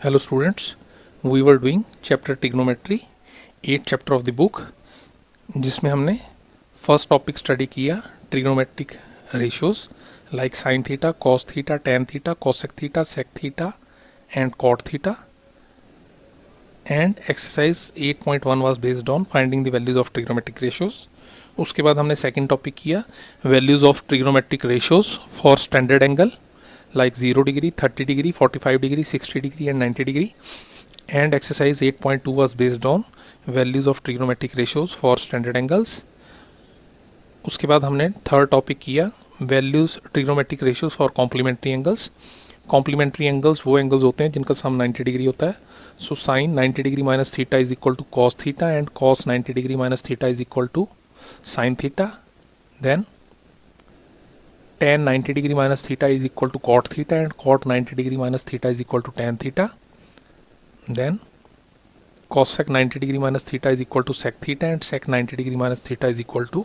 Hello students, we were doing chapter trigonometry, 8th chapter of the book, जिसमें हमने first topic study किया trigonometric ratios like sine theta, cos theta, tan theta, cosec theta, sec theta and cot theta, and exercise 8.1 was based on finding the values of trigonometric ratios. उसके बाद हमने second topic किया values of trigonometric ratios for standard angle like 0 degree, 30 degree, 45 degree, 60 degree and 90 degree, and exercise 8.2 was based on values of trigonometric ratios for standard angles। उसके बाद हमने third topic किया values trigonometric ratios for complementary angles. Complementary angles वो angles होते हैं जिनका sum 90 degree होता है। So sine 90 degree minus theta is equal to cos theta and cos 90 degree minus theta is equal to sine theta. Then tan 90 degree minus theta is equal to cot theta and cot 90 degree minus theta is equal to tan theta. Then cosec 90 degree minus theta is equal to sec theta and sec 90 degree minus theta is equal to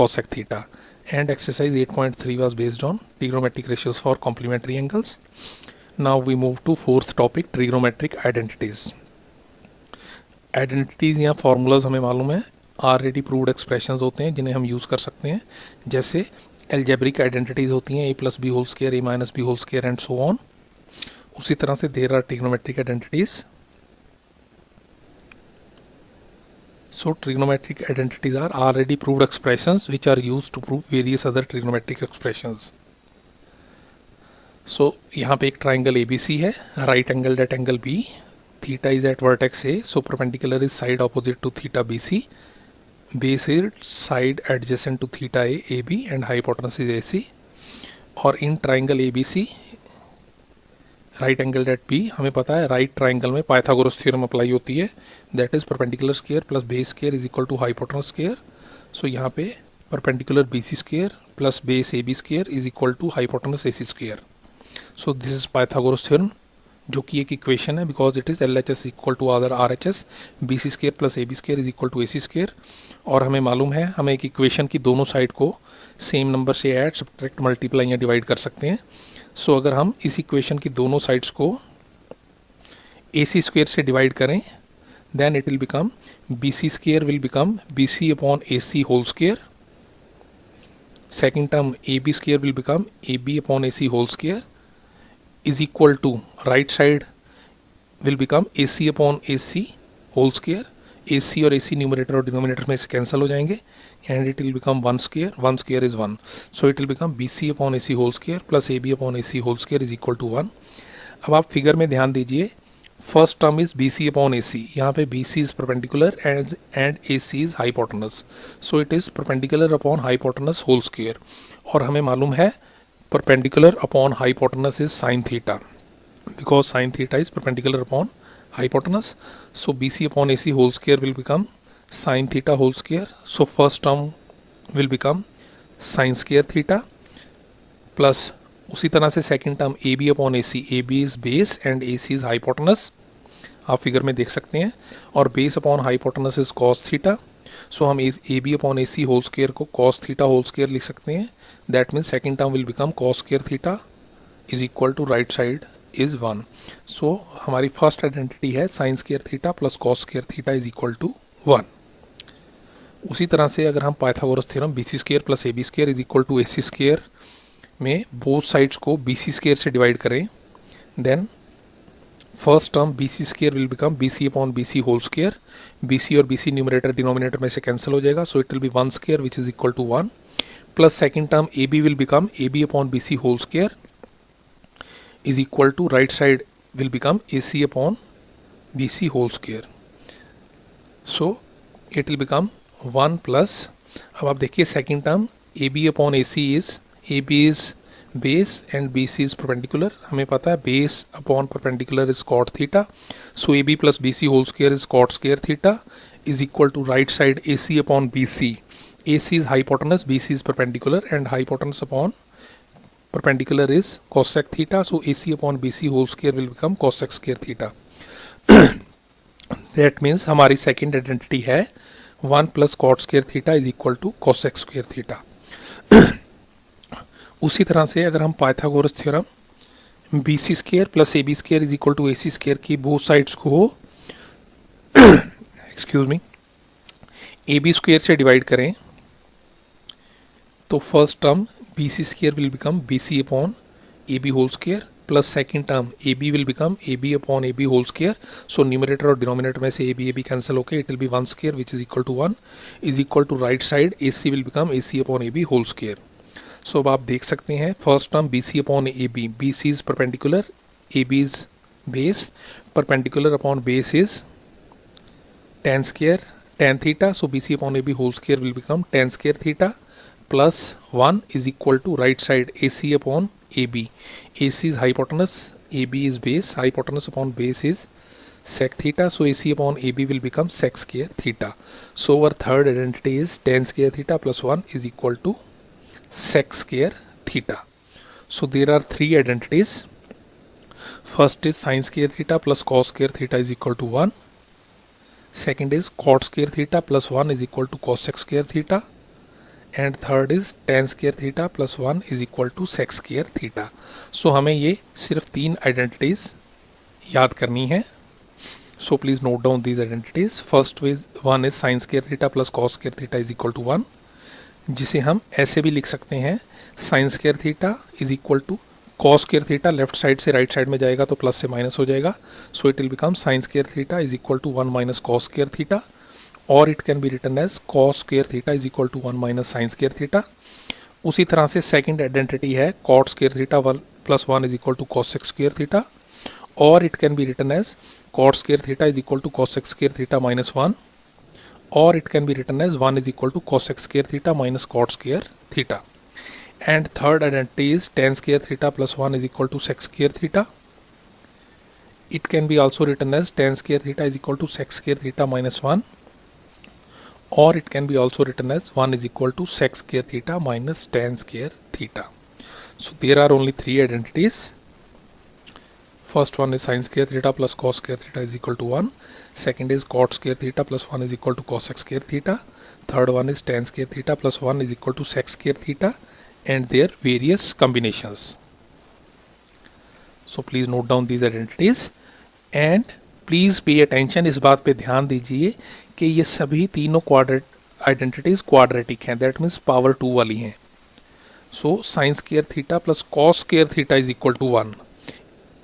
cosec theta. And exercise 8.3 was based on trigonometric ratios for complementary angles. Now we move to fourth topic, trigonometric identities. Identities या formulas हमें मालूम है already proved expressions होते हैं जिन्हें हम use कर सकते हैं, जैसे एल्जेब्रिक आइडेंटिटीज होती हैं a plus B whole square, a minus B whole square and so on. उसी तरह से there are trigonometric identities. So trigonometric identities are already proved expressions which are used to prove various other trigonometric expressions. So यहाँ पे एक triangle ABC है, right angle at angle B, theta is at vertex A, so perpendicular is side opposite to theta BC, base is side adjacent to theta A, AB and hypotenuse is AC। और in triangle ABC right angle at B हमें पता है right triangle में Pythagoras theorem apply होती है, that is perpendicular square plus base square is equal to hypotenuse square. So यहाँ पे perpendicular BC square plus base AB square is equal to hypotenuse AC square. So this is Pythagoras theorem, जो कि एक equation है because it is LHS equal to other RHS, BC square plus AB square is equal to AC square. और हमें मालूम है हम एक इक्वेशन की दोनों साइड को सेम नंबर से ऐड, सब्ट्रैक्ट, मल्टीप्लाई या डिवाइड कर सकते हैं। सो अगर हम इस इक्वेशन की दोनों साइड्स को AC स्क्वायर से डिवाइड करें then it will become BC square will become BC upon AC whole square. Second term AB square will become AB upon AC whole square is equal to right side will become AC upon AC whole square। AC और AC numerator और denominator में से cancel हो जाएंगे and it will become 1 square is 1, so it will become BC upon AC whole square plus AB upon AC whole square is equal to 1। अब आप figure में ध्यान दीजिए, first term is BC upon AC, यहाँ पे BC is perpendicular and AC is hypotenuse, so it is perpendicular upon hypotenuse whole square. और हमें मालूम है perpendicular upon hypotenuse is sin theta because sin theta is perpendicular upon hypotenuse, so BC upon AC whole square will become sin theta whole square, so first term will become sin square theta plus उसी तरह से second term AB upon AC, AB is base and AC is hypotenuse, आप figure में देख सकते हैं, और base upon hypotenuse is cos theta, so हम AB upon AC whole square को cos थीटा होल स्क्वायर लिख सकते हैं। That means second term will become cos square theta is equal to right side is 1। So हमारी first identity है sine square theta plus cos square theta is equal to 1। उसी तरह से अगर हम Pythagoras theorem BC square plus AB square is equal to AC square में both sides को BC square से डिवाइड करें then first term BC square will become BC upon BC whole square, BC और BC न्यूमरेटर डिनोमिनेटर में से cancel हो जाएगा, so it will be 1 square which is equal to 1 plus second term AB will become AB upon BC whole square is equal to right side will become AC upon BC whole square, so it will become 1 plus, अब आप देखिए second term AB upon AC is AB is base and BC is perpendicular, हमें पता है base upon perpendicular is cot theta, so AB plus BC whole square is cot square theta is equal to right side AC upon BC, AC is hypotenuse, BC is perpendicular and hypotenuse upon perpendicular is cosec theta, so AC upon BC whole square will become cosec square theta। that means हमारी second identity है 1 plus cot square theta is equal to cosec square theta। उसी तरह से अगर हम Pythagoras theorem B C square plus A B square is equal to A C square की both sides को excuse me A B square से divide करें तो first term B C square will become B C upon A B whole square plus second term A B will become A B upon A B whole square. So numerator और denominator में से A B cancel होकर it will be one square which is equal to one is equal to right side A C will become A C upon A B whole square. So अब आप देख सकते हैं first term B C upon A B C is perpendicular A B is base perpendicular upon base is tan square tan theta. So BC upon AB whole square will become tan square theta plus 1 is equal to right side AC upon AB. AC is hypotenuse, AB is base, hypotenuse upon base is sec theta. So AC upon AB will become sec square theta. So our third identity is tan square theta plus 1 is equal to sec square theta. So there are three identities. First is sin square theta plus cos square theta is equal to 1. Second is cot square theta plus 1 is equal to cosec square theta. And third is tan square theta plus 1 is equal to sec square theta. So हमें ये सिर्फ तीन identities याद करनी है. So please note down these identities. First one is sin square theta plus cos square theta is equal to 1, जिसे हम ऐसे भी लिख सकते हैं sin square theta is equal to cos square theta. Left side से राइट साइड में जाएगा तो प्लस से माइनस हो जाएगा. So it will become sine square theta is equal to 1 minus cos square theta, और it can be written as cos square theta is equal to 1 minus sine square theta. उसी तरह से second identity है cot square theta plus 1 is equal to cosec square theta, और it can be written as cot square theta is equal to cosec square theta minus 1, और it can be written as 1 is equal to cosec square theta minus cot square theta. And third identity is tan square theta plus 1 is equal to sec square theta. It can be also written as tan square theta is equal to sec square theta minus 1, or it can be also written as 1 is equal to sec square theta minus tan square theta. So there are only three identities. First one is sin square theta plus cos square theta is equal to 1. Second is cot square theta plus 1 is equal to cosec square theta. Third one is tan square theta plus 1 is equal to sec square theta and their various combinations. So please note down these identities and please pay attention. इस बात पे ध्यान दीजिए कि ये सभी तीनों identities quadratic हैं, दैट मीन्स पावर 2 वाली हैं. So sine square theta plus cos square theta is equal to 1.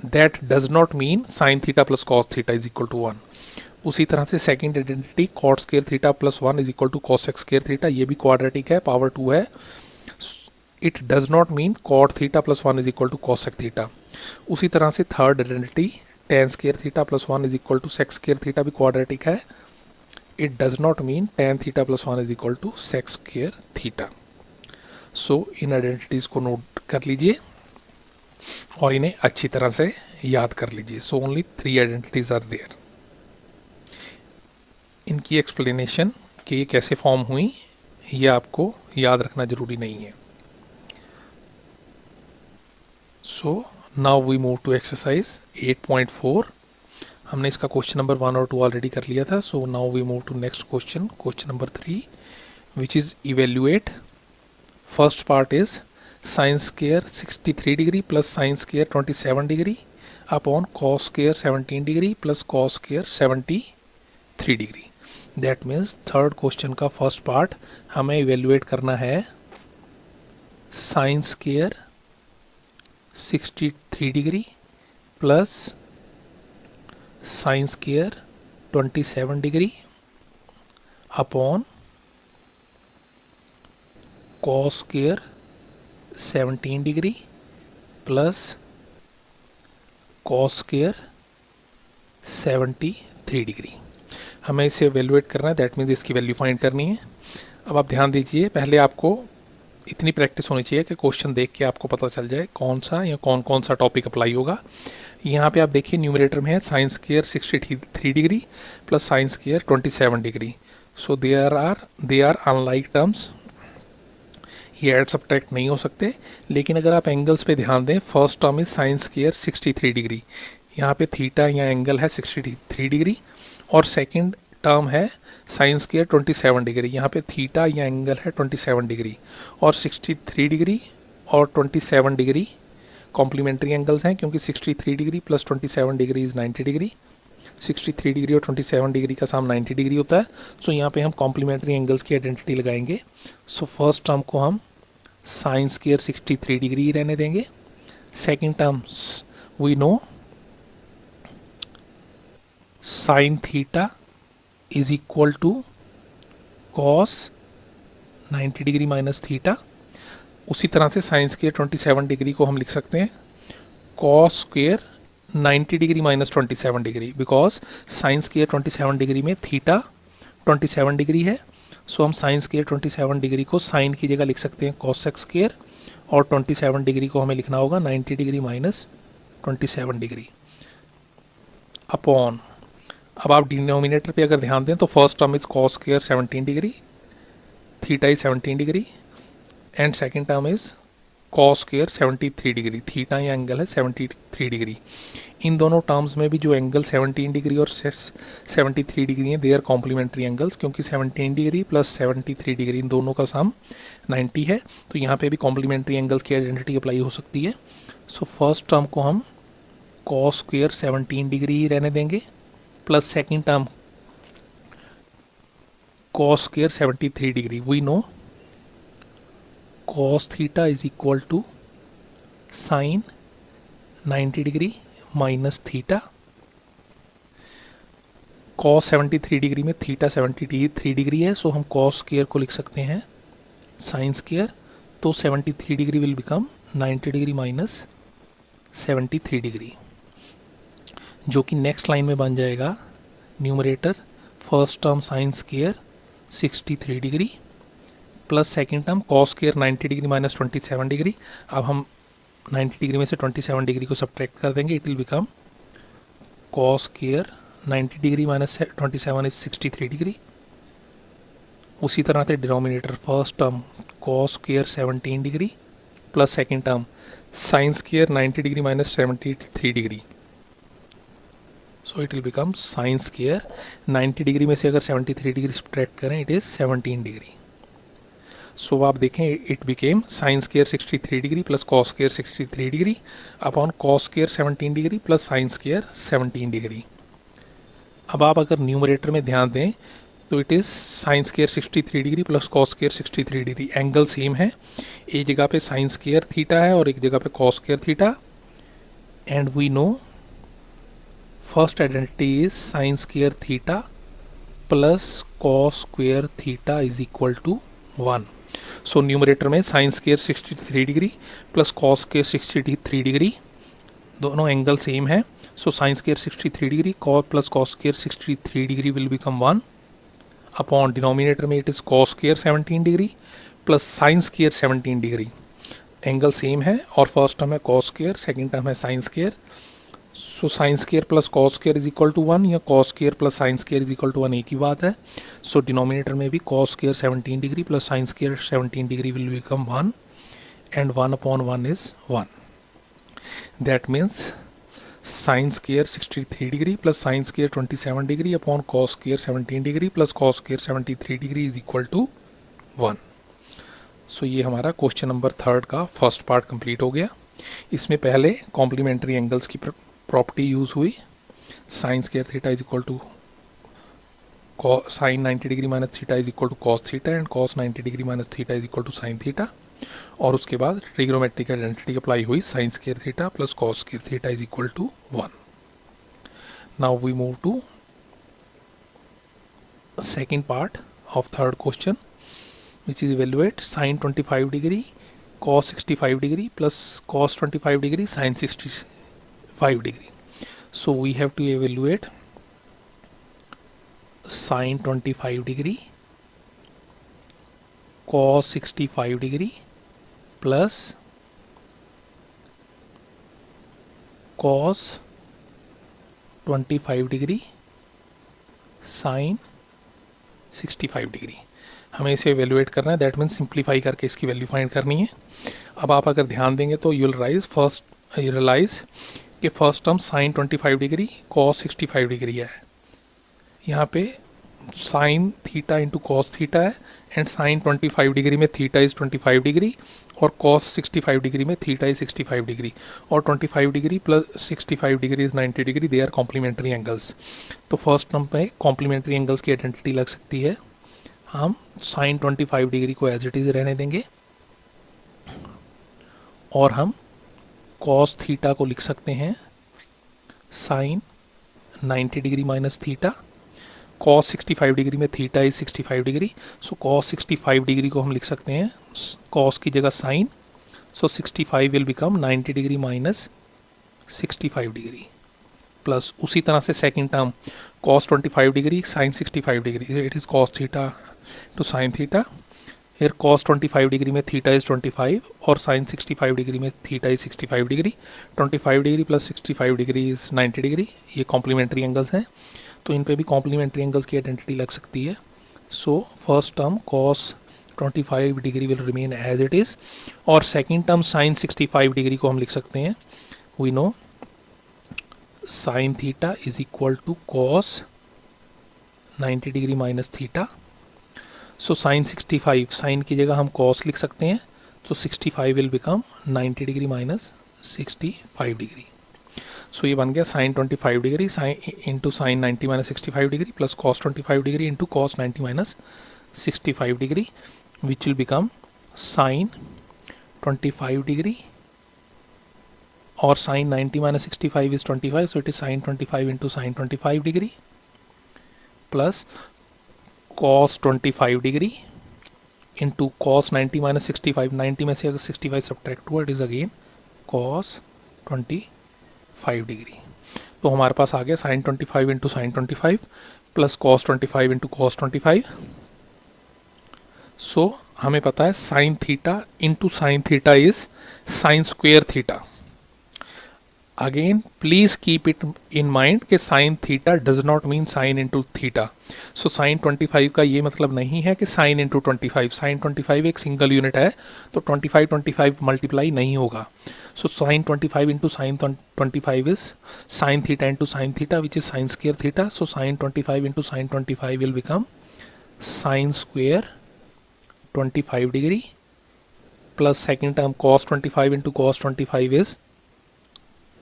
That does not mean sine theta plus cos theta is equal to 1. उसी तरह से second identity cot square theta plus 1 is equal to cosec square theta, ये भी quadratic है, power 2 है. It does not mean cot theta plus 1 is equal to cosec theta. उसी तरह से third identity tan square theta plus 1 is equal to sec square theta भी quadratic है. It does not mean tan theta plus 1 is equal to sec square theta. So इन identities को note कर लीजिए और इन्हें अच्छी तरह से याद कर लीजिए. So only 3 identities are there. इनकी एक्सप्लेनेशन कि ये कैसे फॉर्म हुई ये आपको याद रखना जरूरी नहीं है. So now we move to exercise 8.4. हमने इसका क्वेश्चन नंबर 1 और 2 ऑलरेडी कर लिया था. So now we move to next question, question number 3, which is evaluate. First part is sine square 63 degree plus sine square 27 degree upon cos square 17 degree plus cos square 73 degree. That means third question का first part हमें evaluate करना है sine square 63 degree plus sine square 27 degree upon cos square 17 degree plus cos square 73 degree. हमें इसे evaluate करना है, that means इसकी value find करनी है. अब आप ध्यान दीजिए, पहले आपको इतनी प्रैक्टिस होनी चाहिए कि क्वेश्चन देख के आपको पता चल जाए कौन सा या कौन कौन सा टॉपिक अप्लाई होगा. यहाँ पे आप देखिए न्यूमरेटर में है sine square 63 degree plus sine square 27 degree. So they are unlike terms, ये ऐड सब्ट्रैक्ट नहीं हो सकते. लेकिन अगर आप एंगल्स पे ध्यान दें, first term is sine square 63 degree, यहाँ पे थीटा या एंगल है 63 डिग्री, और सेकंड टर्म है साइन स्क्वायर 27 डिग्री, यहाँ पे थीटा या एंगल है 27 डिग्री, और 63 डिग्री और 27 डिग्री कॉम्प्लीमेंट्री एंगल्स हैं क्योंकि 63 degree plus 27 degree is 90 degree, 63 degree और 27 डिग्री का सम 90 डिग्री होता है। सो यहाँ पे हम कॉम्प्लीमेंट्री एंगल्स की आइडेंटिटी लगाएंगे। सो फर्स्ट टर्म को हम साइन स्क्वायर 63 डिग्री ही रहने देंगे। Second term we know sine theta is equal to cos 90 degree minus theta. उसी तरह से साइन स्क्वायर 27 डिग्री को हम लिख सकते हैं cos square 90 degree minus 27 degree, because sign square 27 degree में थीटा 27 डिग्री है। सो हम साइन स्क्वायर 27 डिग्री को साइन की जगह लिख सकते हैं कॉस एक्स स्क्वायर, और 27 डिग्री को हमें लिखना होगा 90 डिग्री माइनस 27 डिग्री अपॉन। अब आप डिनोमिनेटर पे अगर ध्यान दें तो first term is cos square 17 degree, theta is 17 degree, and second term is cos square 73 degree. Theta या एंगल है 73 डिग्री। इन दोनों टर्म्स में भी जो एंगल 17 डिग्री और 73 डिग्री हैं, दे आर कॉम्प्लीमेंट्री एंगल्स, क्योंकि 17 डिग्री प्लस 73 डिग्री इन दोनों का सम 90 है। तो यहाँ पे भी कॉम्प्लीमेंट्री एंगल्स की आइडेंटिटी अप्लाई हो सकती है। सो फर्स्ट टर्म को हम कॉस स्क्वायर 17 डिग्री ही रहने देंगे, plus second term cos square 73 degree. We know cos theta is equal to sin 90 degree minus theta. cos 73 degree में थीटा 73 डिग्री है, सो हम cos स्क्वायर को लिख सकते हैं sin स्क्वायर। तो 73 degree will become 90 degree minus 73 degree, जो कि नेक्स्ट लाइन में बन जाएगा numerator first term sin square 63 degree plus second term cos square 90 degree minus 27 degree. अब हम 90 डिग्री में से 27 डिग्री को सब्ट्रैक्ट कर देंगे, it will become cos square 90 degree minus 27 is 63 degree. उसी तरह से denominator first term cos square 17 degree plus second term sin square 90 degree minus 73 degree. So it will become sine square 90 degree में से अगर 73 degree subtract करें it is 17 degree. सो आप देखें it became sign square 63 degree plus cos square 63 degree upon cos square 17 degree plus sine square 17 degree. अब आप अगर numerator में ध्यान दें तो it is sine square 63 degree plus cos square 63 degree. Angle same है, एक जगह पे साइन स्क्वायर थीटा है और एक जगह पे cos square theta. And we know first identity is sine square theta plus cos square theta is equal to 1। So numerator में sine square 63 degree plus cos square 63 degree, दोनों angle same है। So sine square 63 degree plus cos square 63 degree will become 1 upon denominator में it is cos square 17 degree plus sine square 17 degree. Angle same है और first term है cos square, second term है sine square. So sine square plus cos square is equal to 1 या cos square plus sine square is equal to 1 एक ही बात है। सो डिनोमिनेटर में भी cos square 17 degree plus sine square 17 degree will become 1 and 1 upon 1 is 1। That means sine square 63 degree plus sine square 27 degree upon cos square 17 degree plus cos square 73 degree is equal to 1। So ये हमारा question number 3 का first part complete हो गया। इसमें पहले complementary angles की property use हुई, sine square theta is equal to sine 90 degree minus theta is equal to cos theta and cos 90 degree minus theta is equal to sine theta. और उसके बाद trigonometric identity apply हुई, sine square theta plus cos square theta is equal to 1। Now we move to second part of third question which is evaluate sin 25 degree cos 65 degree plus cos 25 degree sin 65 degree. So we have to evaluate sin 25 degree cos 65 degree plus cos 25 degree sin 65 degree। हमें इसे evaluate करना है, that means simplify करके इसकी value find करनी है। अब आप अगर ध्यान देंगे तो यू रियलाइज कि first term sine 25 degree cos 65 degree है। यहाँ पे sine theta into cos theta है, एंड साइन 25 डिग्री में थीटा इज़ 25 डिग्री, और कॉस 65 डिग्री में थीटा इज़ 65 डिग्री, और 25 degree plus 65 degree is 90 degree, they are complementary angles. तो first term पे कॉम्प्लीमेंट्री एंगल्स की आइडेंटिटी लग सकती है। हम साइन 25 डिग्री को एज इट इज़ रहने देंगे, और हम कॉस थीटा को लिख सकते हैं sine 90 degree minus theta. Cos 65 degree में theta is 65 degree, so cos 65 degree को हम लिख सकते हैं कॉस की जगह sine, so 65 will become 90 degree minus 65 degree, plus उसी तरह से second term cos 25 degree sine 65 degree, it is cos theta to sine theta. फिर cos 25 डिग्री में थीटा इज़ 25 और sin 65 डिग्री में theta is 65 degree, 25 degree plus 65 degree is 90 degree. ये complementary angles हैं, तो इन पे भी कॉम्प्लीमेंट्री एंगल्स की आइडेंटिटी लग सकती है। So first term cos 25 degree will remain as it is, और सेकेंड टर्म sin 65 डिग्री को हम लिख सकते हैं, we know sin theta is equal to cos 90 degree minus theta. So sine 65, sine की जगह हम cos लिख सकते हैं, तो 65 will become 90 degree minus 65 degree. So ये बन गया sine 25 degree sine into sine 90 minus 65 degree plus cos 25 degree into cos 90 minus 65 degree, which will become sine 25 degree, और sine 90 minus 65 is 25, so it is sine 25 into sine 25 degree plus cos 25 degree into cos 90 minus 65, 90 में से अगर 65 subtract हुआ it is again cos 25 degree. तो हमारे पास आ गया sine 25 into sine 25 plus cos 25 into cos 25। So हमें पता है sine theta into sine theta is sine square theta. Again please keep it in mind कि sine theta does not mean sine into theta. So sine 25 का ये मतलब नहीं है कि साइन इंटू 25, साइन 25 एक सिंगल यूनिट है, तो 25 मल्टीप्लाई नहीं होगा। सो sine 25 into sine 25 is sine theta into sine theta which is sine square theta. So sine 25 into sine 25 will become sign square 25 degree plus second term cos 25 into cos 25 is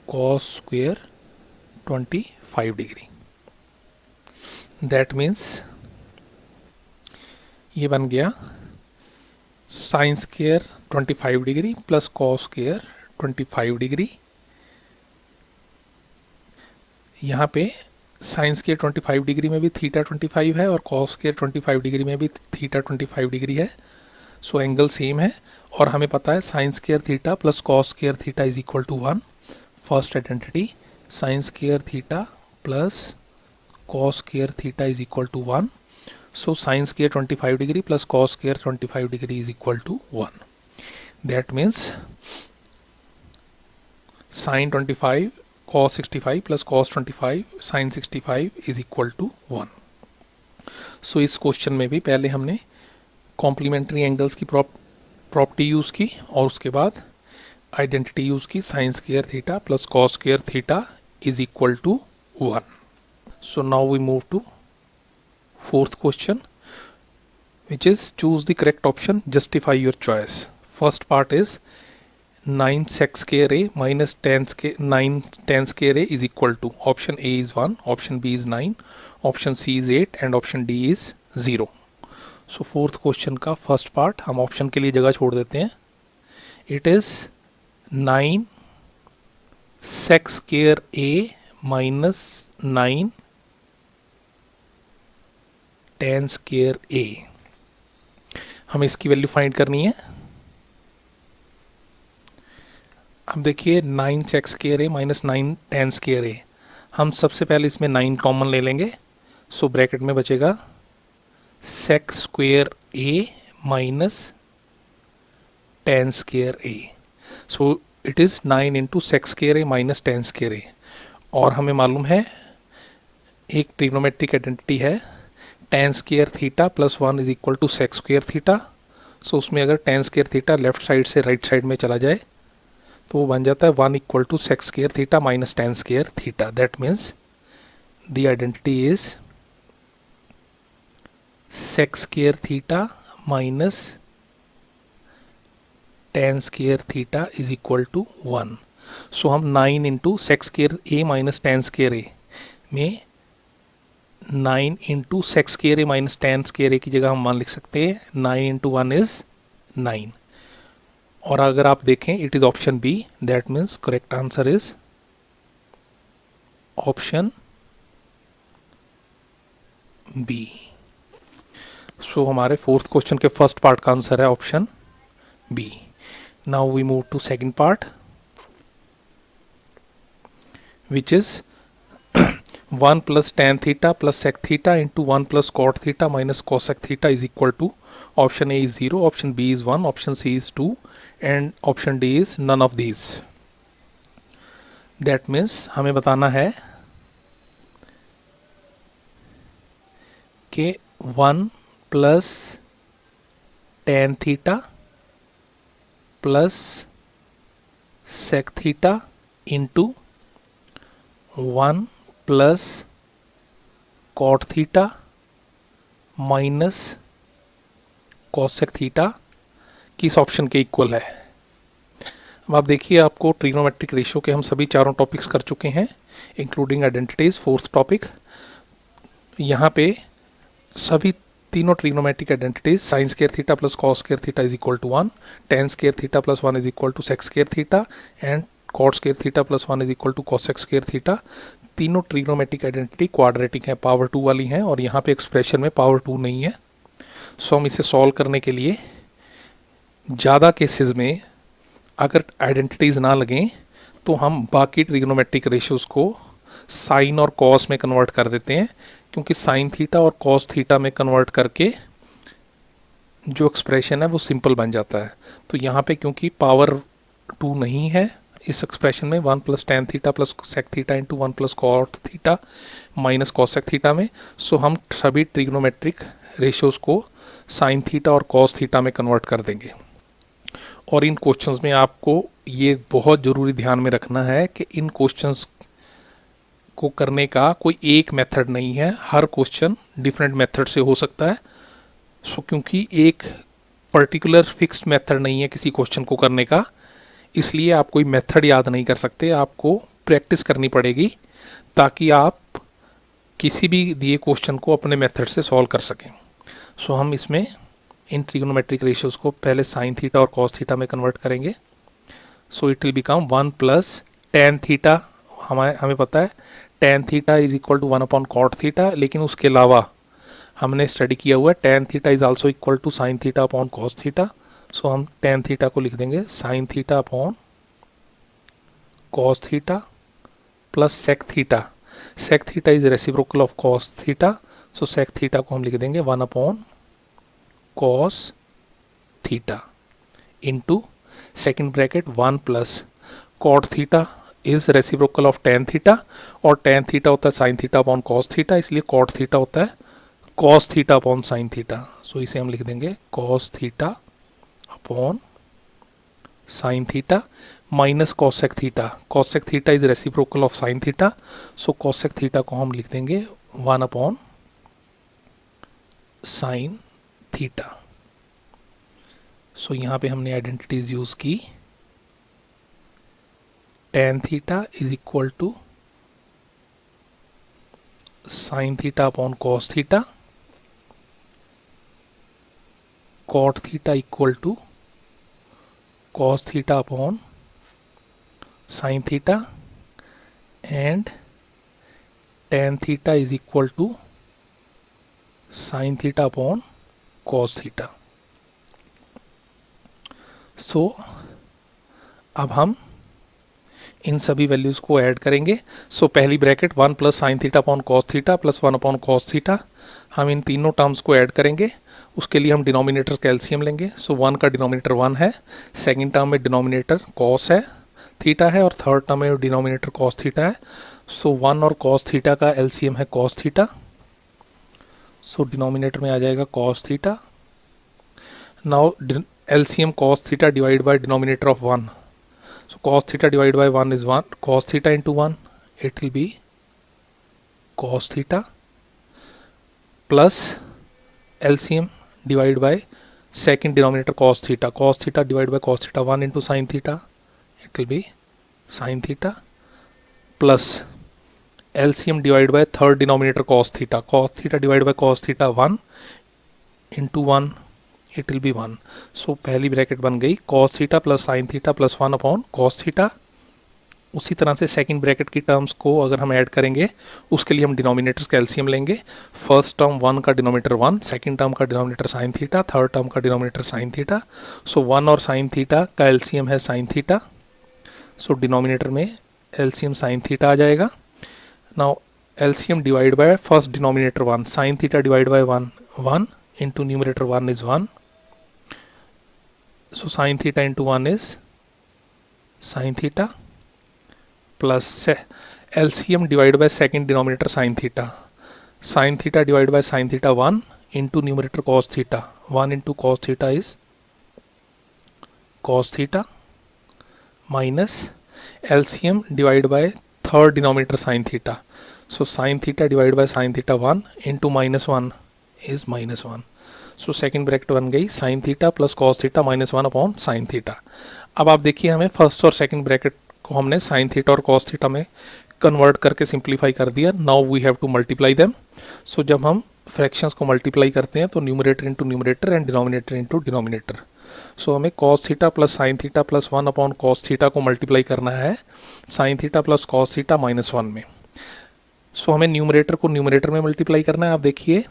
cos square 25 degree. That means ये बन गया sign square 25 degree plus cos square 25 degree. यहाँ पे sign square 25 degree में भी theta 25 है और cos square 25 degree में भी थीटा 25 डिग्री है। सो एंगल सेम है, और हमें पता है sine square theta plus cos square theta is equal to 1। First identity sine square theta plus cos square theta is equal to 1। So sine square 25 degree plus cos square 25 degree is equal to 1। That means sine 25 cos 65 plus cos 25 sine 65 is equal to 1। So इस question में भी पहले हमने complementary angles की property use की, और उसके बाद आइडेंटिटी यूज़ की sine square theta plus cos square theta is equal to 1। So now we move to fourth question which is choose the correct option, justify your choice. First part is 9 sec square a minus 9 tan square a is equal to, option A is 1, option B is 9, option C is 8 and option D is 0। So fourth question का first part हम option के लिए जगह छोड़ देते हैं। It is 9 sec square a minus 9 tan square a। हमें इसकी वैल्यू फाइंड करनी है। अब देखिए 9 sec square a minus 9 tan square a, हम सबसे पहले इसमें 9 कॉमन ले लेंगे। सो ब्रैकेट में बचेगा sec square a minus tan square a। So it is 9 into sec square a minus tan square a। और हमें मालूम है एक ट्रिग्नोमेट्रिक आइडेंटिटी है tan square theta plus 1 is equal to sec square theta. So उसमें अगर tan square theta left side से right side में चला जाए तो वो बन जाता है 1 equal to sec square theta minus tan square theta. That means the identity is sec square theta minus tan square theta is equal to 1. So हम 9 इंटू सेक स्केयर ए माइनस टेन स्केयर ए में 9 into sec square A minus ten square a की जगह हम मान लिख सकते हैं 9 into 1 is 9. और अगर आप देखें it is option B, that means correct answer is option B. So हमारे फोर्थ क्वेश्चन के फर्स्ट पार्ट का आंसर है option B. Now we move to second part, which is 1 plus tan theta plus sec theta into 1 plus cot theta minus cosec theta is equal to, option A is 0, option B is 1, option C is 2 and option D is none of these. That means हमें बताना है कि 1 plus tan theta plus sec theta into 1 plus cot theta minus cosec theta किस option के इक्वल है. अब आप देखिए, आपको ट्रिग्नोमेट्रिक रेशियो के हम सभी चारों टॉपिक्स कर चुके हैं इंक्लूडिंग आइडेंटिटीज, फोर्थ टॉपिक. यहाँ पे सभी तीनों trigonometric identities sine square theta plus cos square theta is equal to 1, tan square theta plus 1 is equal to sec square theta and cot square theta plus 1 is equal to cosec square theta. तीनों trigonometric identity quadratic है, power 2 वाली हैं और यहाँ पे expression में power 2 नहीं है. सो हम इसे सॉल्व करने के लिए ज़्यादा केसेस में अगर आइडेंटिटीज़ ना लगें तो हम बाकी ट्रिग्नोमेट्रिक रेशियोज़ को साइन और कॉस में कन्वर्ट कर देते हैं, क्योंकि साइन थीटा और कॉस थीटा में कन्वर्ट करके जो एक्सप्रेशन है वो सिंपल बन जाता है. तो यहाँ पे क्योंकि पावर 2 नहीं है इस एक्सप्रेशन में 1 plus tan theta plus sec theta into 1 plus cot theta minus cosec theta में, सो हम सभी ट्रिग्नोमेट्रिक रेशियोज़ को साइन थीटा और कॉस थीटा में कन्वर्ट कर देंगे. और इन क्वेश्चंस में आपको ये बहुत ज़रूरी ध्यान में रखना है कि इन क्वेश्चंस को करने का कोई एक मेथड नहीं है, हर क्वेश्चन डिफरेंट मेथड से हो सकता है. सो क्योंकि एक पर्टिकुलर फिक्स्ड मेथड नहीं है किसी क्वेश्चन को करने का, इसलिए आप कोई मेथड याद नहीं कर सकते, आपको प्रैक्टिस करनी पड़ेगी ताकि आप किसी भी दिए क्वेश्चन को अपने मेथड से सॉल्व कर सकें. सो हम इसमें इन ट्रिग्नोमेट्रिक रेशियोज़ को पहले साइन थीटा और कॉस थीटा में कन्वर्ट करेंगे. So it will become 1 plus tan theta, हमें पता है tan theta is equal to 1 upon cot theta, लेकिन उसके अलावा हमने स्टडी किया हुआ है tan theta is also equal to sine theta upon cos theta. So हम टेन थीटा को लिख देंगे sine theta upon cos theta plus sec theta. Sec theta is reciprocal of cos theta, so sec theta को हम लिख देंगे 1 upon cos theta into second bracket 1 plus cot theta is reciprocal of tan theta, और tan theta होता है sine theta upon cos theta, इसलिए cot theta होता है cos theta upon sine theta. So इसे हम लिख देंगे cos theta upon sine theta minus cosec theta. Cosec theta is reciprocal of sine theta, so cosec theta को हम लिख देंगे 1 अपॉन साइन थीटा. सो यहाँ पे हमने आइडेंटिटीज यूज की. Tan theta is equal to sine theta upon cos theta, cot theta equal to cos theta upon sin theta and tan theta is equal to sin theta upon cos theta. So अब हम इन सभी values को add करेंगे. So पहली bracket 1 plus sine theta upon cos theta plus 1 upon cos theta, हम इन तीनों terms को add करेंगे. उसके लिए हम डिनोमिनेटर का एलसीएम लेंगे. सो 1 का डिनोमिनेटर 1 है, सेकंड टर्म में डिनोमिनेटर कॉस है थीटा है, और थर्ड टर्म में डिनोमिनेटर कॉस थीटा है. सो 1 और कॉस थीटा का एलसीएम है कॉस थीटा. सो डिनोमिनेटर में आ जाएगा cos theta. Now LCM cos theta divide by denominator of 1. So cos theta divided by 1 is 1. Cos theta into 1, it will be cos theta plus LCM divided by second denominator cos theta divided by cos theta 1 into sin theta, it will be sin theta, plus LCM divided by third denominator cos theta divided by cos theta 1 into 1, it will be 1. सो पहली bracket बन गई cos theta plus sine theta plus 1 upon cos theta. उसी तरह से second bracket की terms को अगर हम ऐड करेंगे उसके लिए हम डिनोमिनेटर्स का एलसीएम लेंगे. फर्स्ट टर्म 1 का डिनोमिनेटर 1, सेकंड टर्म का denominator sine theta, third term का डिनोमिनेटर साइन थीटा. सो 1 और साइन थीटा का एलसीएम है साइन थीटा. सो डिनोमिनेटर में एलसीएम साइन थीटा आ जाएगा. Now LCM divide by first denominator 1, sine theta divide by 1 into numerator 1 is 1. So sin theta into 1 is sin theta, plus LCM divided by second denominator sin theta. Sin theta divided by sin theta 1 into numerator cos theta. 1 into cos theta is cos theta, minus LCM divided by third denominator sin theta. So sin theta divided by sin theta 1 into minus 1 is minus 1. So second bracket बन गई sign theta plus cos theta minus 1 upon sine theta. अब आप देखिए हमें first और second bracket को हमने sine theta और कॉस थीटा में कन्वर्ट करके सिंप्लीफाई कर दिया. Now we have to multiply them. So जब हम फ्रैक्शंस को मल्टीप्लाई करते हैं तो numerator into numerator and denominator into denominator. So हमें cos theta plus sine theta plus 1 upon cos theta को मल्टीप्लाई करना है sine theta plus cos theta minus 1 में. सो हमें न्यूमरेटर को न्यूमरेटर में मल्टीप्लाई करना है. आप देखिए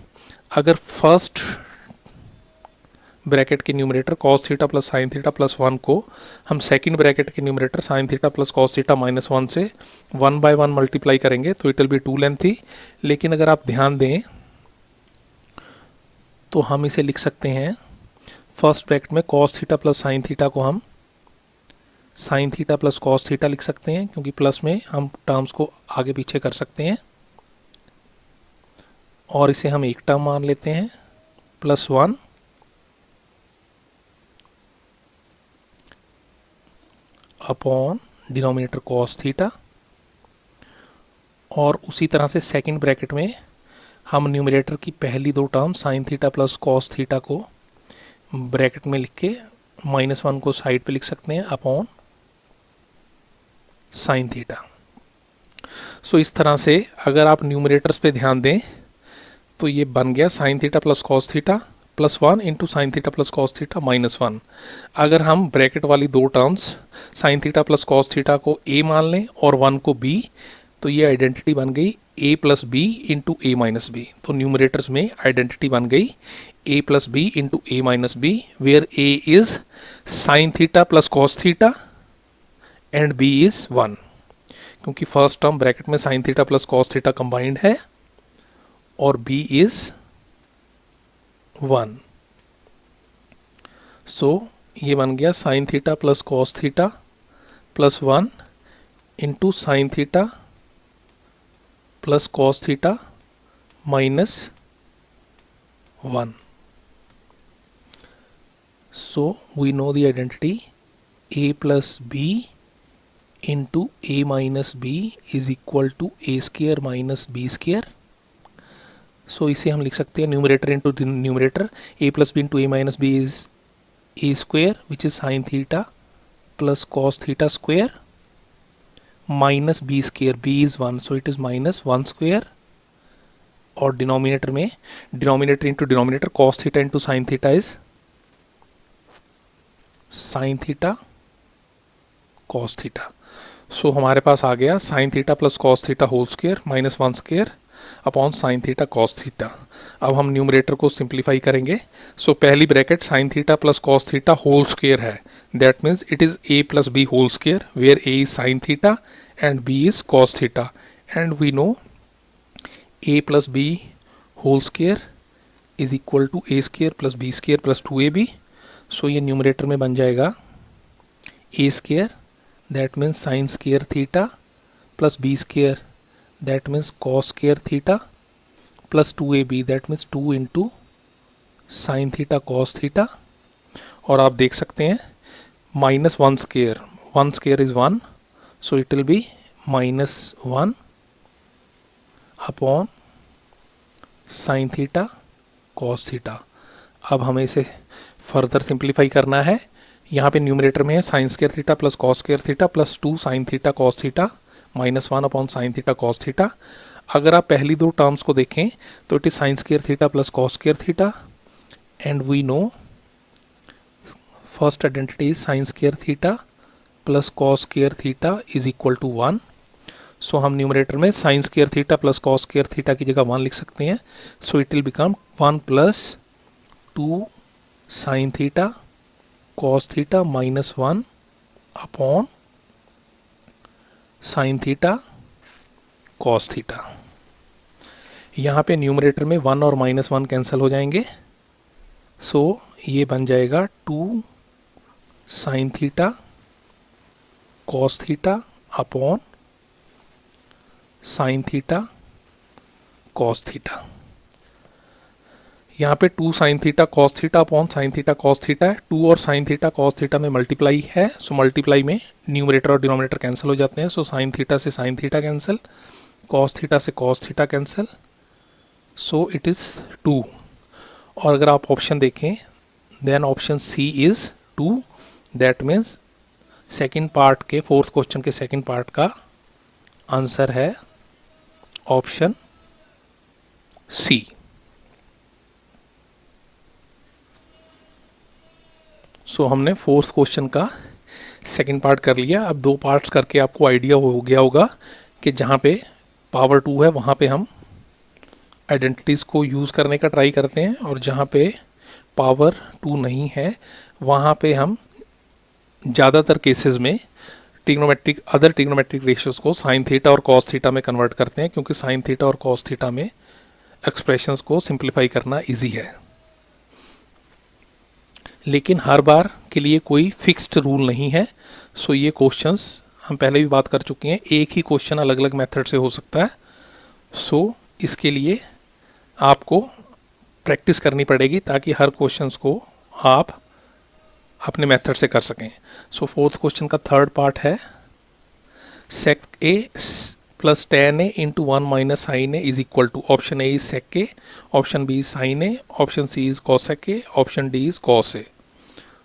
अगर फर्स्ट ब्रैकेट के numerator cos theta plus sine theta plus 1 को हम सेकंड ब्रैकेट के numerator sin theta plus cos theta minus 1 से 1 बाय 1 मल्टीप्लाई करेंगे तो इट विल बी 2 लेंथी. लेकिन अगर आप ध्यान दें तो हम इसे लिख सकते हैं फर्स्ट ब्रैकेट में cos theta plus sine theta को हम sin theta plus cos theta लिख सकते हैं क्योंकि प्लस में हम टर्म्स को आगे पीछे कर सकते हैं. और इसे हम एक टर्म मान लेते हैं plus 1 upon denominator cos theta. और उसी तरह से सेकंड ब्रैकेट में हम न्यूमरेटर की पहली दो term sign theta plus cos theta को ब्रैकेट में लिख के माइनस 1 को साइड पे लिख सकते हैं अपॉन साइन थीटा. सो इस तरह से अगर आप न्यूमरेटर्स पे ध्यान दें तो ये बन गया sine theta plus cos theta plus 1 into sine theta plus cos theta minus 1. अगर हम ब्रैकेट वाली दो terms sign theta plus cos theta को a मान लें और 1 को b तो ये आइडेंटिटी बन गई a plus B into A minus B. तो न्यूमरेटर्स में आइडेंटिटी बन गई a plus B into A minus B where a is sine theta plus cos theta and b is 1. क्योंकि फर्स्ट टर्म ब्रैकेट में sine theta plus cos theta combined है और b is 1. So ये बन गया sine theta plus cos theta plus 1 into sine theta plus cos theta minus 1. So we know the identity a plus B into A minus B is equal to a square minus b square. So इसे हम लिख सकते हैं numerator into numerator a plus B into A minus B is a square which is sine theta plus cos theta square minus b square, b is 1 so it is minus 1 square. और denominator में denominator into denominator cos theta into sine theta is sine theta cos theta. So हमारे पास आ गया sine theta plus cos theta whole square minus 1 square upon sine theta cos theta. अब हम numerator को simplify करेंगे. So पहली bracket sine theta plus cos theta whole square है. That means it is a plus B whole square where a is sine theta and b is cos theta. And we know a plus B whole square is equal to a square plus B square plus 2ab. So ये numerator में बन जाएगा a square that means sine square theta plus b square that means cos square theta plus 2ab that means 2 into sin theta cos theta. और आप देख सकते हैं minus 1 square is 1 so it will B minus 1 upon sin theta cos theta. अब हमें इसे further simplify करना है। यहाँ पे न्यूमरेटर में है sine square theta plus cos square theta plus 2 sine theta cos theta minus 1 upon sine theta cos theta. अगर आप पहली दो टर्म्स को देखें तो it is sine square theta plus cos square theta, and we know first identity is sine square theta plus cos square theta is equal to 1। So हम numerator में sine square theta plus cos square theta की जगह 1 लिख सकते हैं। सो it will become 1 plus 2 sine theta cos theta minus 1 upon sine theta cos theta. यहाँ पे numerator में 1 और माइनस 1 कैंसिल हो जाएंगे। सो ये बन जाएगा 2 sine theta cos theta upon sine theta cos theta. यहाँ पे 2 sine theta cos theta upon sine theta cos theta है। 2 और साइन थीटा कॉस थीटा में मल्टीप्लाई है, सो मल्टीप्लाई में न्यूमरेटर और डिनोमिनेटर कैंसिल हो जाते हैं। सो साइन थीटा से sine theta cancel, cos theta से cos theta cancel, so it is 2। और अगर आप ऑप्शन देखें then option C is 2, that means second part के फोर्थ क्वेश्चन के सेकेंड पार्ट का आंसर है ऑप्शन सी। सो हमने फोर्थ क्वेश्चन का सेकंड पार्ट कर लिया। अब दो पार्ट्स करके आपको आइडिया हो गया होगा कि जहाँ पे पावर 2 है वहाँ पे हम आइडेंटिटीज़ को यूज़ करने का ट्राई करते हैं, और जहाँ पे पावर 2 नहीं है वहाँ पे हम ज़्यादातर केसेस में अदर ट्रिग्नोमेट्रिक रेशियोज़ को साइन थीटा और कॉस थीटा में कन्वर्ट करते हैं, क्योंकि साइन थीटा और कॉस थीटा में एक्सप्रेशंस को सिंप्लीफाई करना ईजी है। लेकिन हर बार के लिए कोई फिक्स्ड रूल नहीं है। सो ये क्वेश्चंस हम पहले भी बात कर चुके हैं, एक ही क्वेश्चन अलग अलग मेथड से हो सकता है। सो इसके लिए आपको प्रैक्टिस करनी पड़ेगी ताकि हर क्वेश्चंस को आप अपने मेथड से कर सकें। सो फोर्थ क्वेश्चन का थर्ड पार्ट है sec a plus tan a into 1 minus sine a is equal to, option A is sec a, option B is sine a, option C is cosec a, option D is cos A.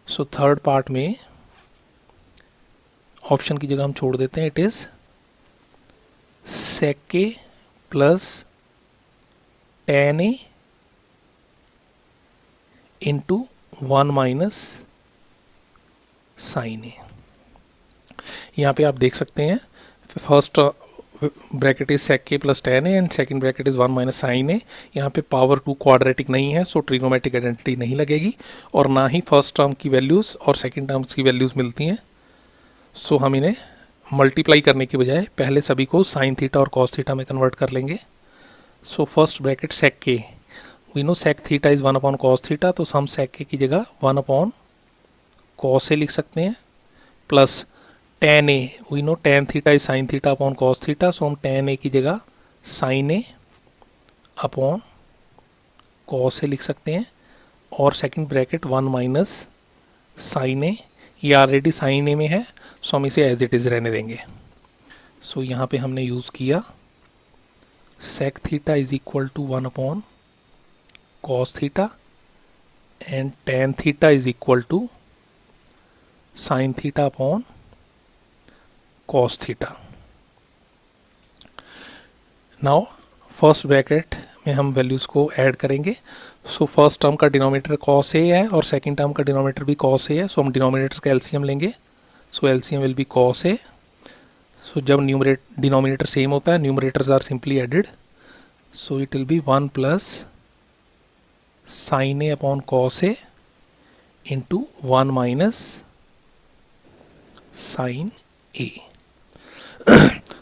So third part में option की जगह हम छोड़ देते हैं, it is sec a plus tan a into 1 minus sine a. यहाँ पे आप देख सकते हैं first bracket is sec a plus tan a and second bracket is 1 minus sine a. यहाँ पे पावर 2 क्वाड्रेटिक नहीं है, सो ट्रिग्नोमेट्रिक आइडेंटिटी नहीं लगेगी, और ना ही फर्स्ट टर्म की वैल्यूज़ और सेकेंड टर्म्स की वैल्यूज़ मिलती हैं। सो हम इन्हें मल्टीप्लाई करने की बजाय पहले सभी को साइन थीटा और कॉस थीटा में कन्वर्ट कर लेंगे। So first bracket sec A, we know sec theta is 1 upon cos theta, तो हम सेक ए की जगह 1 अपॉन कॉस ए लिख सकते हैं, plus tan a, we know tan theta is sine theta upon cos theta, so हम टेन ए की जगह sine A upon cos a लिख सकते हैं, और second bracket 1 minus sine a, ये ऑलरेडी साइन ए में है, सो हम इसे एज इट इज़ रहने देंगे। सो यहाँ पे हमने यूज़ किया sec theta is equal to 1 upon cos theta and tan theta is equal to sine theta upon cos theta. Now first bracket में हम वैल्यूज़ को ऐड करेंगे। सो फर्स्ट टर्म का डिनोमिनेटर कॉस ए है और second term का denominator भी cos A है, सो हम डिनोमिनेटर का एलसीएम लेंगे। So LCM will be cos A. So जब डिनोमिनेटर सेम होता है, numerators are simply added, so it will be 1 plus sine A upon cos a into 1 minus sine a.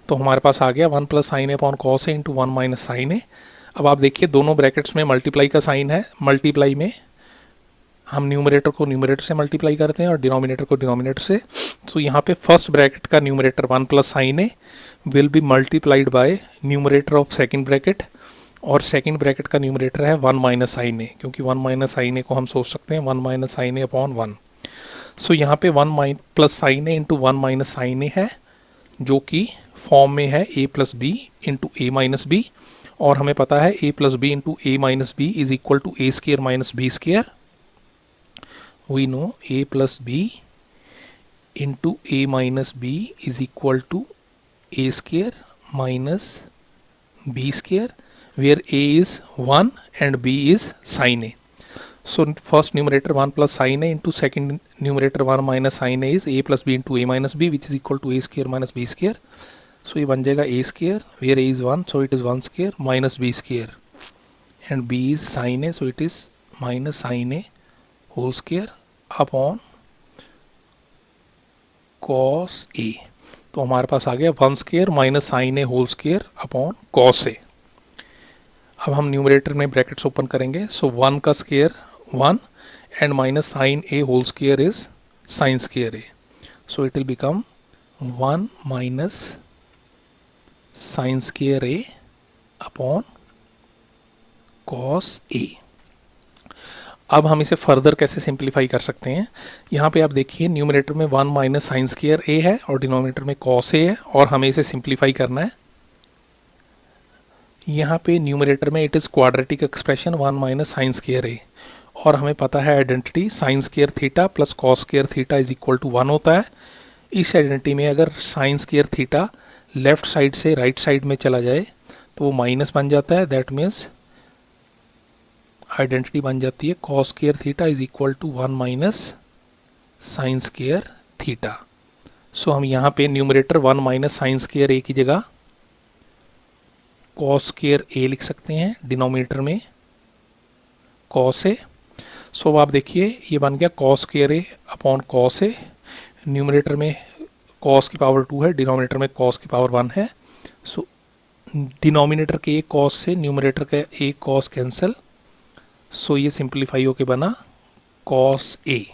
तो हमारे पास आ गया 1 plus sine A upon cos a into 1 minus sine a. अब आप देखिए दोनों ब्रैकेट्स में मल्टीप्लाई का साइन है, मल्टीप्लाई में हम न्यूमरेटर को न्यूमरेटर से मल्टीप्लाई करते हैं और डिनोमिनेटर को डिनोमिनेटर से। तो यहाँ पे फर्स्ट ब्रैकेट का numerator 1 plus sine A will be multiplied by numerator of second bracket, और सेकंड ब्रैकेट का न्यूमरेटर है 1 माइनस साइन ए, क्योंकि 1 माइनस साइन ए को हम सोच सकते हैं 1 माइनस साइन ए अपॉन 1। सो यहाँ पे 1 plus sine A into 1 minus sine A है, जो कि फॉर्म में है a plus B into A minus B, और हमें पता है a plus B into A minus B is equal to A square minus B square. We know a plus B into A minus B is equal to a square minus b square, where a is 1 and b is sin a. So first numerator 1 plus sin a into second numerator 1 minus sin a is a plus b into a minus b, which is equal to a square minus b square. So ये बन जाएगा a square, where a is 1, so it is 1 square minus b square, and b is sin a, so it is minus sin a whole square upon cos a. तो हमारे पास आ गया 1 square minus sine a whole square upon cos a. अब हम numerator में brackets open करेंगे. So 1 का square 1 and minus sine a whole square is sine square a. So it will become 1 minus sine square A upon cos a. अब हम इसे further कैसे simplify कर सकते हैं. यहाँ पे आप देखिए न्यूमरेटर में 1 माइनस साइन स्केयर ए है और डिनोमिनेटर में कॉस ए है, और हमें इसे सिंप्लीफाई करना है. यहाँ पे न्यूमरेटर में it is quadratic expression 1 minus sine square a, और हमें पता है identity sine square theta plus cos square theta is equal to 1 होता है. इस आइडेंटिटी में अगर sine square theta left side से राइट साइड में चला जाए तो वो माइनस बन जाता है. दैट मीन्स आइडेंटिटी बन जाती है cos square theta is equal to 1 minus sine square theta. So हम यहाँ पे numerator 1 minus sine square a की जगह कॉस स्केयर ए लिख सकते हैं, डिनोमिनेटर में कॉस ए. सो अब आप देखिए ये बन गया कॉस स्केयर ए अपॉन कॉस ए. न्यूमरेटर में कॉस की पावर 2 है, डिनोमिनेटर में कॉस की पावर 1 है. सो डिनोमिनेटर के एक कॉस से न्यूमरेटर का एक कॉस कैंसिल. सो ये सिंप्लीफाई होके बना कॉस ए.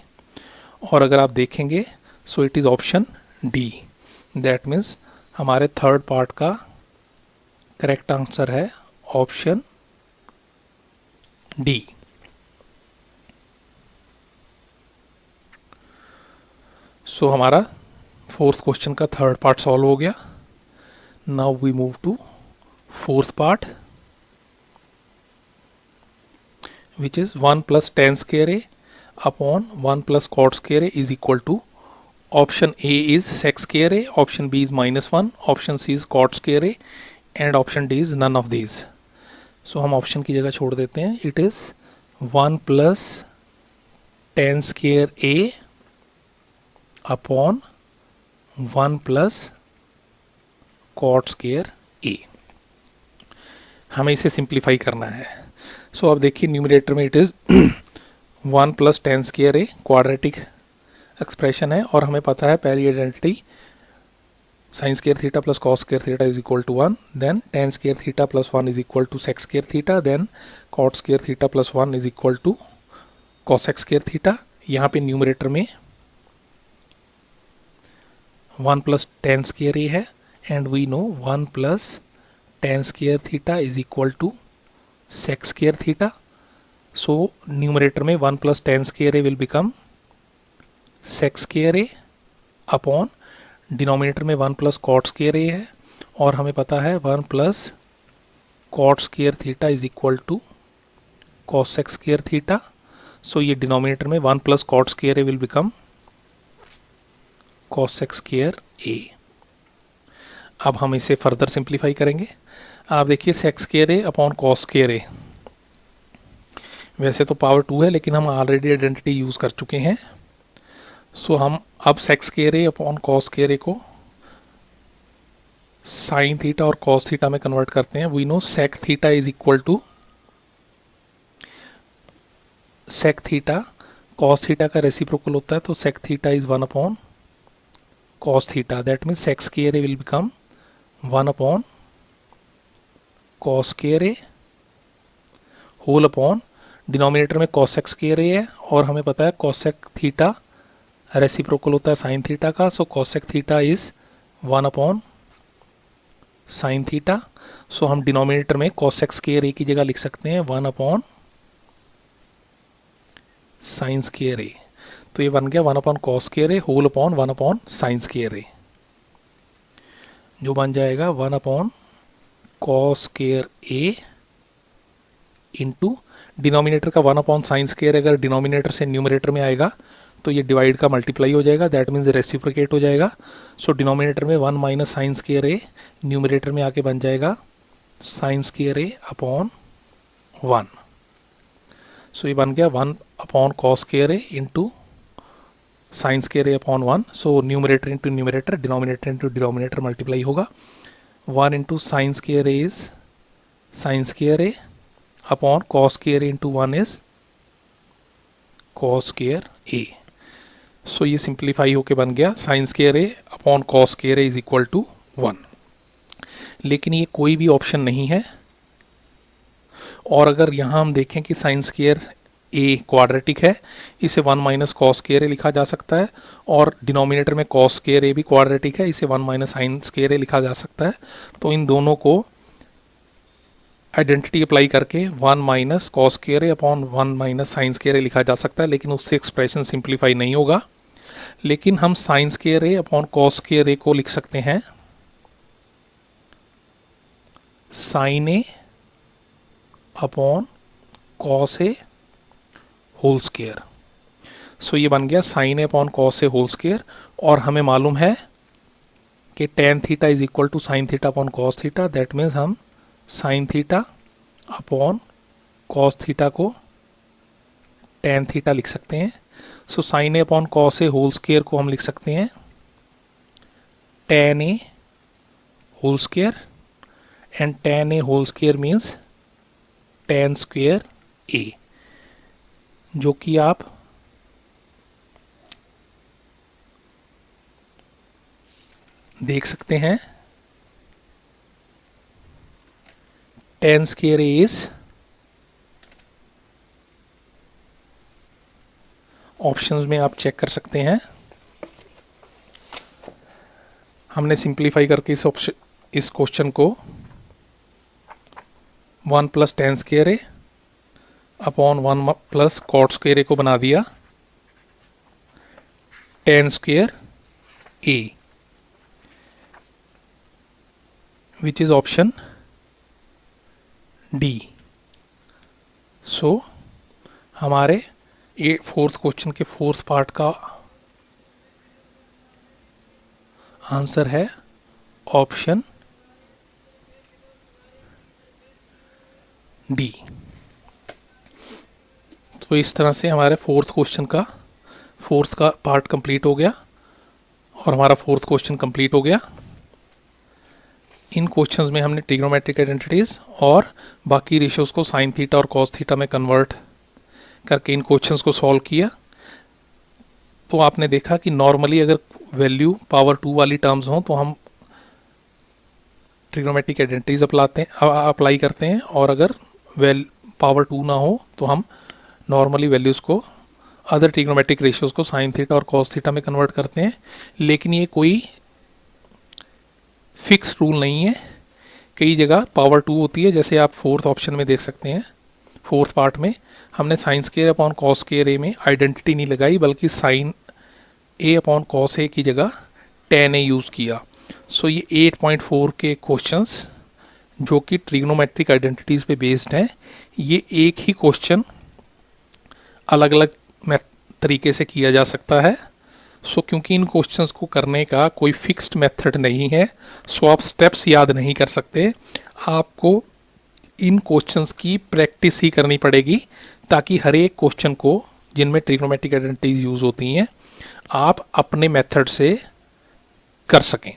और अगर आप देखेंगे so it is option D. That means हमारे थर्ड पार्ट का करेक्ट आंसर है ऑप्शन डी. सो हमारा फोर्थ क्वेश्चन का थर्ड पार्ट सॉल्व हो गया. Now we move to fourth part, which is 1 plus tan square a upon 1 plus cot square a is equal to option A is sec square a, option B is minus 1, option C is cot square a, and option D is none of these. So हम option की जगह छोड़ देते हैं. It is 1 plus tan square a upon 1 plus cot square a. हमें इसे simplify करना है. सो अब देखिए न्यूमरेटर में it is 1 plus tan square A, quadratic expression है, और हमें पता है पहली identity sine square theta plus cos square theta is equal to 1, then tan square theta plus 1 is equal to sec square theta, then cot square theta plus 1 is equal to cosec square theta. यहाँ पे numerator में 1 plus tan square A है, and we know 1 plus tan square theta is equal to sec square theta. So numerator में 1 plus tan square a will become sec square a upon denominator में 1 plus cot square a है, और हमें पता है 1 plus cot square theta is equal to cosec square theta. So ये denominator में 1 plus cot square a will become cosec square a. अब हम इसे फर्दर सिंप्लीफाई करेंगे. आप देखिए सेक स्केयर ए अपॉन कॉस स्केयर ए, वैसे तो पावर 2 है लेकिन हम ऑलरेडी आइडेंटिटी यूज़ कर चुके हैं. सो हम अब sec square A upon cos square A को साइन थीटा और कॉस थीटा में कन्वर्ट करते हैं. We know sec theta is equal to sec theta cos theta का रेसिप्रोकल होता है, तो sec theta is 1 upon cos theta. That means sec square A will become 1 upon cos square A whole upon denominator में cosec square A है, और हमें पता है कॉसेक थीटा रेसिप्रोकल होता है साइन थीटा का. So cosec theta is 1 upon sine theta. So हम डिनोमिनेटर में कॉसेक स्केयर ए की जगह लिख सकते हैं 1 अपॉन साइन स्केयर ए. तो ये बन गया 1 upon cos square A whole upon 1 upon sine square a, जो बन जाएगा 1 upon cos square a into denominator का 1 अपॉन साइन स्क्वायर, अगर डिनोमिनेटर से न्यूमरेटर में आएगा तो ये डिवाइड का मल्टीप्लाई हो जाएगा, दैट मीन्स रेसिप्रोकेट हो जाएगा। सो डिनोमिनेटर में 1 minus sine square a, numerator में आके बन जाएगा साइन स्क्वायर ए अपॉन 1। सो ये बन गया 1 upon cos square a into sine square A upon 1। So numerator into numerator, denominator into denominator multiply होगा। 1 into sine square A is sine square A upon cos square a into 1 is cos square a. So ये simplify होके बन गया sine square A upon cos square A is equal to 1। लेकिन ये कोई भी option नहीं है, और अगर यहाँ हम देखें कि साइन स्क्वायर ए क्वाड्रेटिक है, इसे 1 माइनस कॉस स्क्वायर ए लिखा जा सकता है, और डिनोमिनेटर में कॉस स्क्वायर ए भी क्वाड्रेटिक है, इसे 1 माइनस साइन स्क्वायर ए लिखा जा सकता है। तो इन दोनों को आइडेंटिटी अप्लाई करके 1 माइनस कॉस स्क्वायर ए अपॉन 1 माइनस साइन स्क्वायर ए लिखा जा सकता है, लेकिन उससे एक्सप्रेशन सिंप्लीफाई नहीं होगा। लेकिन हम sine square A upon cos square A को लिख सकते हैं sine A upon cos A whole square. So ये बन गया sine A upon cos A whole square, और हमें मालूम है कि tan theta is equal to sine theta upon cos theta, that means हम sine theta upon cos theta को टेन थीटा लिख सकते हैं। So sine A upon cos A whole square को हम लिख सकते हैं tan A whole square, and tan A whole square means tan square A, जो कि आप देख सकते हैं tan square A is options में आप चेक कर सकते हैं। हमने सिंप्लीफाई करके इस क्वेश्चन को 1 plus tan square A upon 1 plus cot square A को बना दिया tan square A, which is option D. So हमारे ये फोर्थ क्वेश्चन के फोर्थ पार्ट का आंसर है ऑप्शन डी। तो इस तरह से हमारे फोर्थ क्वेश्चन का फोर्थ का पार्ट कंप्लीट हो गया, और हमारा फोर्थ क्वेश्चन कंप्लीट हो गया। इन क्वेश्चंस में हमने ट्रिग्नोमेट्रिक आइडेंटिटीज और बाकी रेशियोज को साइन थीटा और कॉस थीटा में कन्वर्ट करके इन क्वेश्चंस को सॉल्व किया। तो आपने देखा कि नॉर्मली अगर वैल्यू पावर 2 वाली टर्म्स हों तो हम ट्रिग्नोमेट्रिक आइडेंटिटीज अप्लाई करते हैं, और अगर पावर 2 ना हो तो हम नॉर्मली वैल्यूज़ को अदर ट्रिग्नोमेट्रिक रेशियोज को साइन थीटा और कॉस थीटा में कन्वर्ट करते हैं। लेकिन ये कोई फिक्स रूल नहीं है, कई जगह पावर 2 होती है, जैसे आप फोर्थ ऑप्शन में देख सकते हैं। फोर्थ पार्ट में हमने sine square upon cos square A में आइडेंटिटी नहीं लगाई, बल्कि sine A upon cos A की जगह टेन ए यूज़ किया। सो ये 8.4 के क्वेश्चंस जो कि ट्रिग्नोमेट्रिक आइडेंटिटीज़ पे बेस्ड हैं, ये एक ही क्वेश्चन अलग अलग तरीके से किया जा सकता है। सो क्योंकि इन क्वेश्चंस को करने का कोई फिक्स्ड मेथड नहीं है, सो आप स्टेप्स याद नहीं कर सकते, आपको इन क्वेश्चंस की प्रैक्टिस ही करनी पड़ेगी, ताकि हर एक क्वेश्चन को जिनमें ट्रिग्नोमेट्रिक आइडेंटिटीज यूज़ होती हैं आप अपने मेथड से कर सकें।